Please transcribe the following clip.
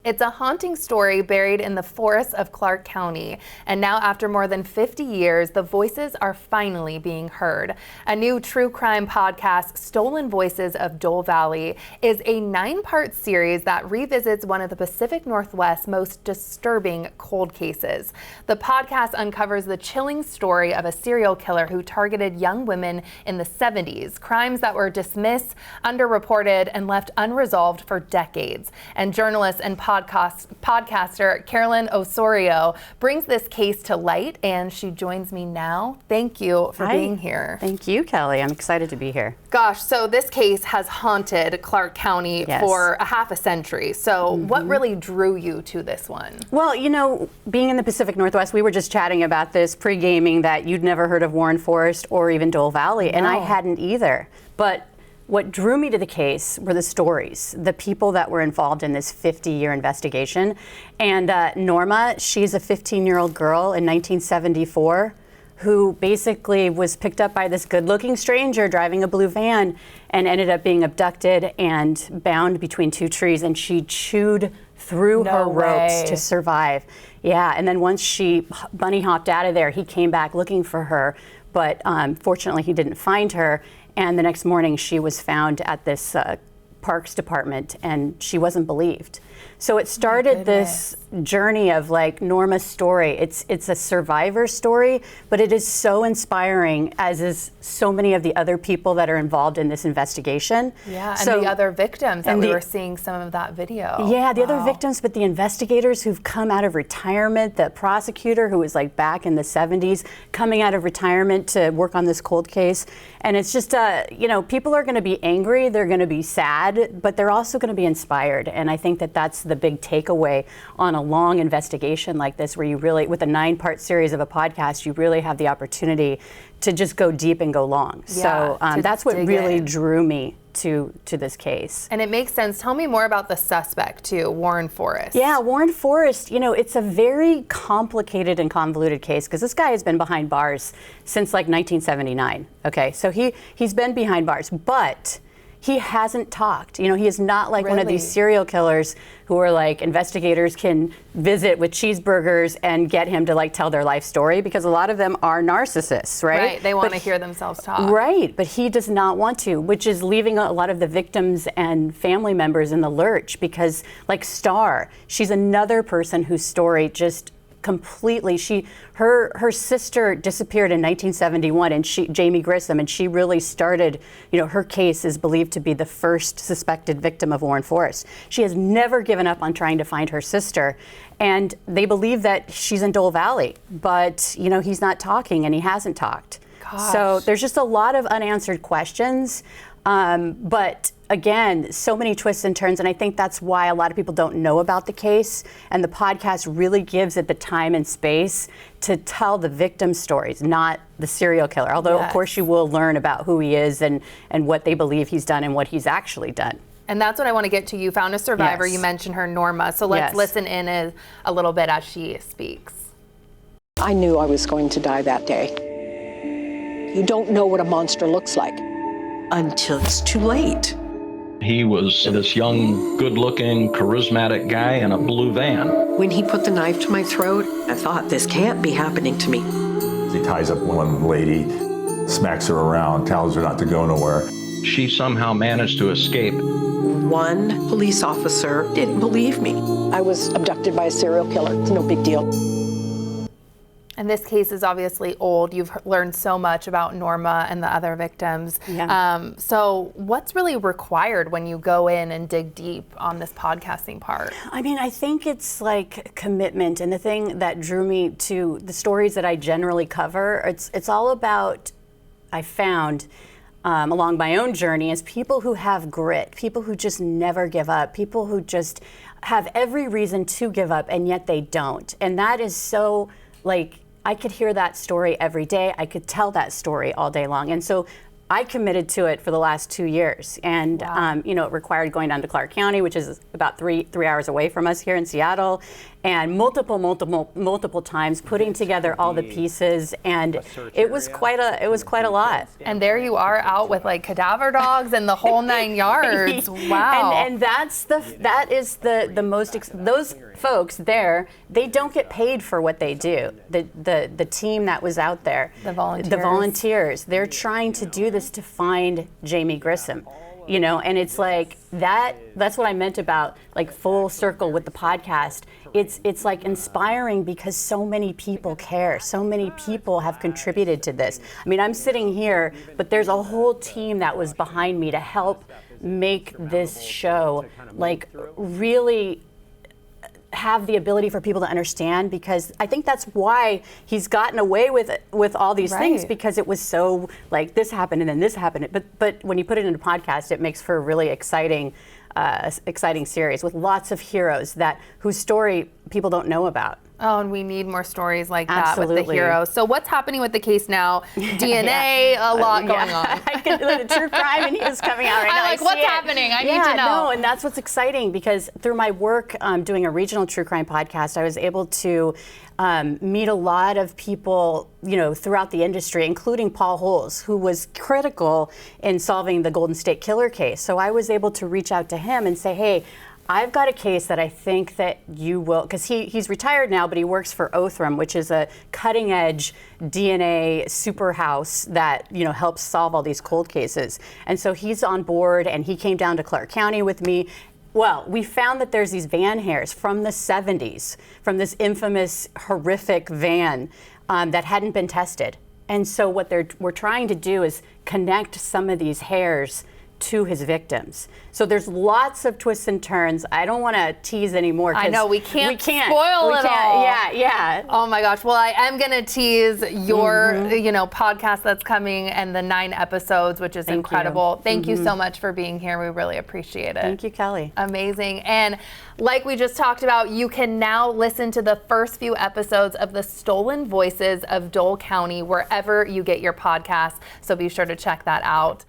It's a haunting story buried in the forests of Clark County. And now, after more than 50 years, the voices are finally being heard. A new true crime podcast, Stolen Voices of Dole Valley, is a 9-part series that revisits one of the Pacific Northwest's most disturbing cold cases. The podcast uncovers the chilling story of a serial killer who targeted young women in the 70s, crimes that were dismissed, underreported, and left unresolved for decades. And journalist and podcaster Carolyn Ossorio brings this case to light, and she joins me now. Thank you for being here. Thank you, Kelly. I'm excited to be here. Gosh, so this case has haunted Clark County for a half a century. So what really drew you to this one? Well, you know, being in the Pacific Northwest, we were just chatting about this pre-gaming that you'd never heard of Warren Forest or even Dole Valley, and I hadn't either. But what drew me to the case were the stories, the people that were involved in this 50-year investigation. And Norma, she's a 15-year-old girl in 1974 who basically was picked up by this good-looking stranger driving a blue van and ended up being abducted and bound between 2 trees, and she chewed through her ropes to survive. Yeah, and then once she bunny hopped out of there, he came back looking for her, but fortunately he didn't find her. And the next morning she was found at this Parks Department, and she wasn't believed. So it started this journey of like Norma's story. It's a survivor story, but it is so inspiring, as is so many of the other people that are involved in this investigation. Yeah, and the other victims that we were seeing some of that video. Yeah, the other victims, but the investigators who've come out of retirement, the prosecutor who was like back in the 70s, coming out of retirement to work on this cold case. And it's just, you know, people are gonna be angry, they're gonna be sad, but they're also gonna be inspired. And I think that that's the big takeaway on a long investigation like this, where you really, with a 9-part series of a podcast, you really have the opportunity to just go deep and go long. Yeah, so that's what really drew me to this case. And it makes sense. Tell me more about the suspect too, Warren Forest. Yeah, Warren Forest, you know, it's a very complicated and convoluted case because this guy has been behind bars since like 1979. Okay, so he's been behind bars, but he hasn't talked. You know, he is not like one of these serial killers who are like investigators can visit with cheeseburgers and get him to like tell their life story, because a lot of them are narcissists, right? Right, they want to hear themselves talk. Right, but he does not want to, which is leaving a lot of the victims and family members in the lurch, because like Star, she's another person whose story just completely, her sister disappeared in 1971, and Jamie Grissom, and she really started, you know, her case is believed to be the first suspected victim of Warren Forest. She has never given up on trying to find her sister, and they believe that she's in Dole Valley, but you know, he's not talking and he hasn't talked. Gosh. So there's just a lot of unanswered questions, but again, so many twists and turns, and I think that's why a lot of people don't know about the case, and the podcast really gives it the time and space to tell the victim stories, not the serial killer, although of course you will learn about who he is and what they believe he's done and what he's actually done. And that's what I want to get to. You found a survivor, you mentioned her, Norma, so let's listen in a little bit as she speaks. I knew I was going to die that day. You don't know what a monster looks like until it's too late. He was this young, good-looking, charismatic guy in a blue van. When he put the knife to my throat, I thought, this can't be happening to me. He ties up one lady, smacks her around, tells her not to go nowhere. She somehow managed to escape. One police officer didn't believe me. I was abducted by a serial killer. It's no big deal. And this case is obviously old. You've learned so much about Norma and the other victims. Yeah. So what's really required when you go in and dig deep on this podcasting part? I mean, I think it's like commitment. And the thing that drew me to the stories that I generally cover, it's all about, I found, along my own journey, is people who have grit, people who just never give up, people who just have every reason to give up and yet they don't. And that is so, like, I could hear that story every day. I could tell that story all day long. And so I committed to it for the last 2 years, and you know, it required going down to Clark County, which is about three hours away from us here in Seattle, and multiple times putting together all the pieces, and it was quite a lot. And there you are out with like cadaver dogs and the whole 9 yards. Wow. And that is the most those folks there, they don't get paid for what they do. The team that was out there, the volunteers, they're trying to do this to find Jamie Grissom. You know, and it's like that's what I meant about like full circle with the podcast. It's like inspiring because so many people care. So many people have contributed to this. I mean, I'm sitting here, but there's a whole team that was behind me to help make this show like really have the ability for people to understand, because I think that's why he's gotten away with all these things, because it was so like this happened and then this happened. But when you put it into a podcast, it makes for a really exciting series with lots of heroes whose story people don't know about. Oh, and we need more stories like Absolutely. that with the heroes. So what's happening with the case now? DNA, a lot going on. The true crime and news coming out right now. I'm like, what's happening? I need to know. No, and that's what's exciting, because through my work doing a regional true crime podcast, I was able to meet a lot of people, you know, throughout the industry, including Paul Holes, who was critical in solving the Golden State Killer case. So I was able to reach out to him and say, hey, I've got a case that I think that you will, because he's retired now, but he works for Othram, which is a cutting edge DNA super house that, you know, helps solve all these cold cases. And so he's on board, and he came down to Clark County with me. Well, we found that there's these van hairs from the 70s, from this infamous, horrific van that hadn't been tested. And so what we're trying to do is connect some of these hairs to his victims. So there's lots of twists and turns. I don't want to tease anymore. I know, we can't spoil it all. Yeah. Oh my gosh. Well, I am going to tease your, you know, podcast that's coming and the 9 episodes, which is incredible. Thank you so much for being here. We really appreciate it. Thank you, Kelly. Amazing. And like we just talked about, you can now listen to the first few episodes of the Stolen Voices of Dole County wherever you get your podcasts. So be sure to check that out.